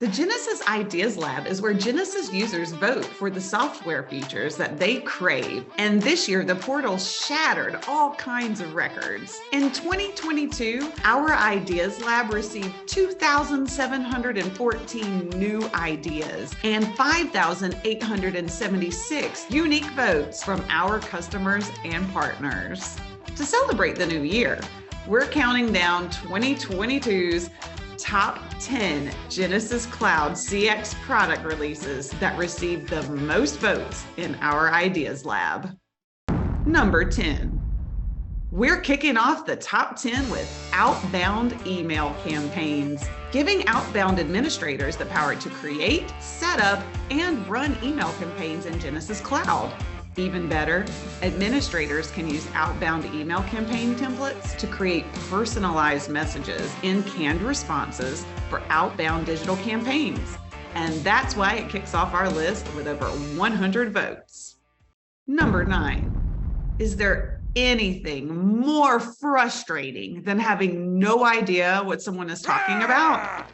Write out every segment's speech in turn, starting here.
The Genesys Ideas Lab is where Genesys users vote for the software features that they crave. And this year, the portal shattered all kinds of records. In 2022, our Ideas Lab received 2,714 new ideas and 5,876 unique votes from our customers and partners. To celebrate the new year, we're counting down 2022's top 10 Genesys Cloud CX product releases that received the most votes in our Ideas Lab. Number 10. We're kicking off the top 10 with outbound email campaigns, giving outbound administrators the power to create, set up, and run email campaigns in Genesys Cloud. Even better, administrators can use outbound email campaign templates to create personalized messages in canned responses for outbound digital campaigns. And that's why it kicks off our list with over 100 votes. Number 9. Is there anything more frustrating than having no idea what someone is talking about?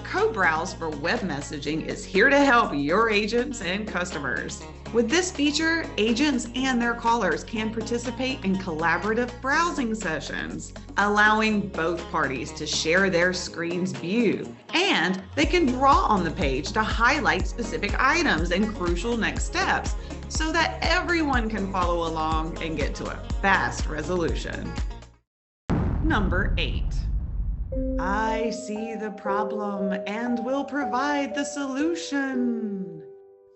Co-Browse for web messaging is here to help your agents and customers. With this feature, agents and their callers can participate in collaborative browsing sessions, allowing both parties to share their screen's view. And they can draw on the page to highlight specific items and crucial next steps so that everyone can follow along and get to a fast resolution. Number 8. I see the problem and will provide the solution.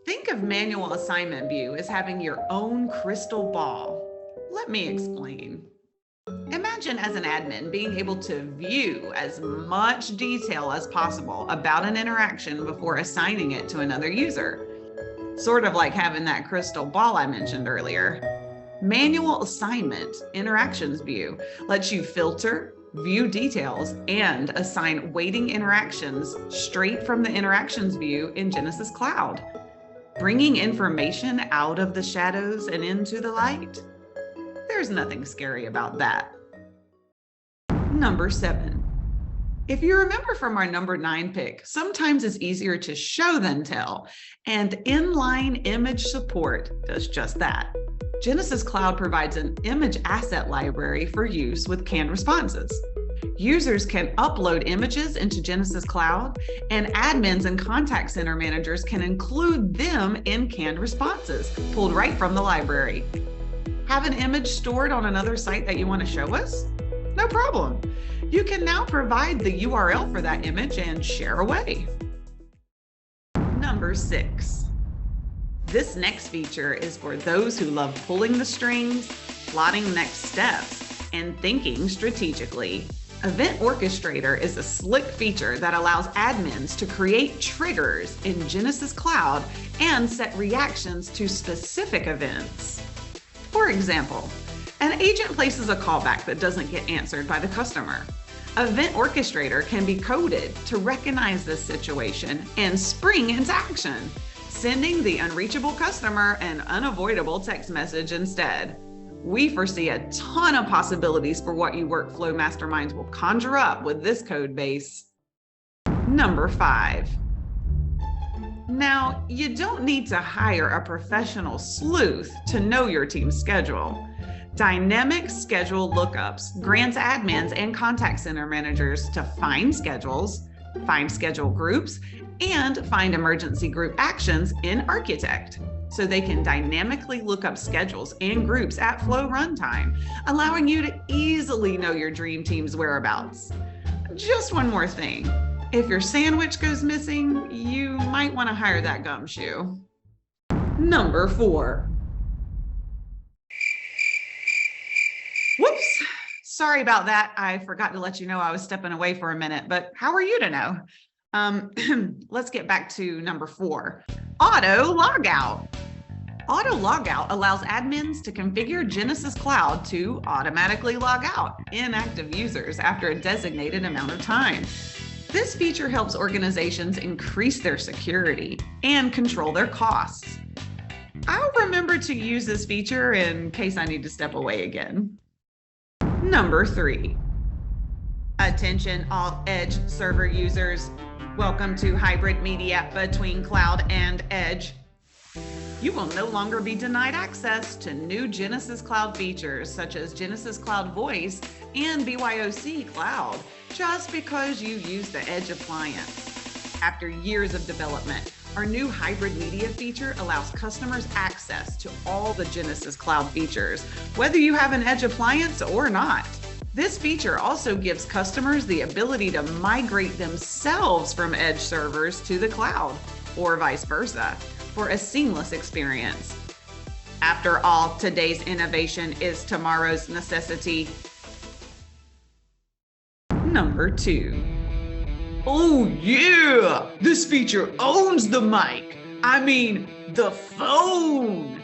Think of manual assignment view as having your own crystal ball. Let me explain. Imagine as an admin being able to view as much detail as possible about an interaction before assigning it to another user. Sort of like having that crystal ball I mentioned earlier. Manual assignment interactions view lets you filter, view details, and assign waiting interactions straight from the interactions view in Genesys Cloud, bringing information out of the shadows and into the light. There's nothing scary about that. Number 7. If you remember from our number 9 pick, sometimes it's easier to show than tell, and inline image support does just that. Genesys Cloud provides an image asset library for use with canned responses. Users can upload images into Genesys Cloud, and admins and contact center managers can include them in canned responses pulled right from the library. Have an image stored on another site that you want to show us? No problem. You can now provide the URL for that image and share away. Number 6. This next feature is for those who love pulling the strings, plotting next steps, and thinking strategically. Event Orchestrator is a slick feature that allows admins to create triggers in Genesys Cloud and set reactions to specific events. For example, an agent places a callback that doesn't get answered by the customer. Event Orchestrator can be coded to recognize this situation and spring into action, sending the unreachable customer an unavoidable text message instead. We foresee a ton of possibilities for what you workflow masterminds will conjure up with this code base. Number 5. Now, you don't need to hire a professional sleuth to know your team's schedule. Dynamic schedule lookups grants admins and contact center managers to find schedules, find schedule groups, and find emergency group actions in Architect, so they can dynamically look up schedules and groups at flow runtime, allowing you to easily know your dream team's whereabouts. Just one more thing. If your sandwich goes missing, you might want to hire that gumshoe. Number 4. Whoops. Sorry about that. I forgot to let you know I was stepping away for a minute, but how are you to know? Let's get back to number 4, auto logout. Auto logout allows admins to configure Genesys Cloud to automatically log out inactive users after a designated amount of time. This feature helps organizations increase their security and control their costs. I'll remember to use this feature in case I need to step away again. Number 3. Attention all Edge server users. Welcome to hybrid media between cloud and edge. You will no longer be denied access to new Genesys Cloud features such as Genesys Cloud Voice and BYOC Cloud just because you use the Edge appliance. After years of development, our new hybrid media feature allows customers access to all the Genesys Cloud features, whether you have an Edge appliance or not. This feature also gives customers the ability to migrate themselves from Edge servers to the cloud, or vice versa, for a seamless experience. After all, today's innovation is tomorrow's necessity. Number 2. Oh yeah, this feature owns the mic. I mean, the phone.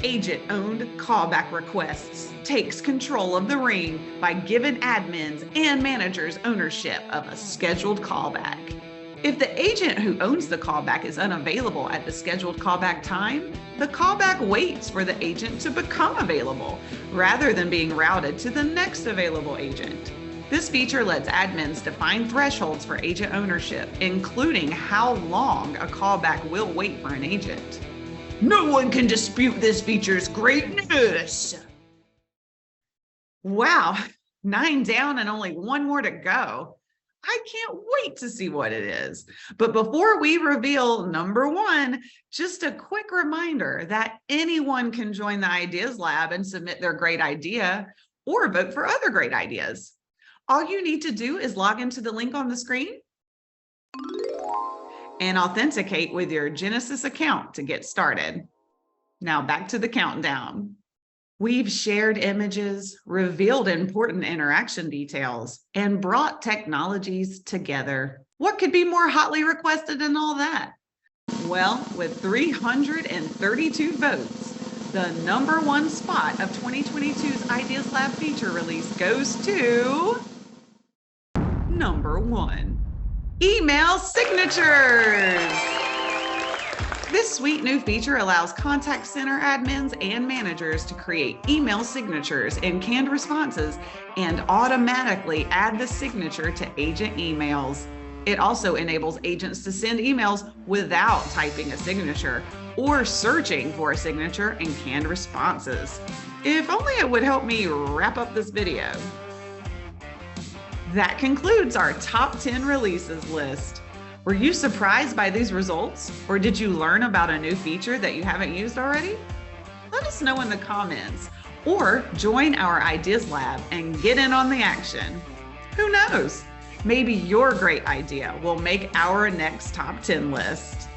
Agent-owned callback requests takes control of the ring by giving admins and managers ownership of a scheduled callback. If the agent who owns the callback is unavailable at the scheduled callback time, the callback waits for the agent to become available rather than being routed to the next available agent. This feature lets admins define thresholds for agent ownership, including how long a callback will wait for an agent. No one can dispute this feature's greatness. Wow, 9 down and only 1 more to go. I can't wait to see what it is. But before we reveal number 1, just a quick reminder that anyone can join the Ideas Lab and submit their great idea or vote for other great ideas. All you need to do is log into the link on the screen and authenticate with your Genesys account to get started. Now back to the countdown. We've shared images, revealed important interaction details, and brought technologies together. What could be more hotly requested than all that? Well, with 332 votes, the number 1 spot of 2022's Ideas Lab feature release goes to number 1. Email signatures. This sweet new feature allows contact center admins and managers to create email signatures in canned responses and automatically add the signature to agent emails. It also enables agents to send emails without typing a signature or searching for a signature in canned responses. If only it would help me wrap up this video. That concludes our top 10 releases list. Were you surprised by these results, or did you learn about a new feature that you haven't used already? Let us know in the comments, or join our Ideas Lab and get in on the action. Who knows? Maybe your great idea will make our next top 10 list.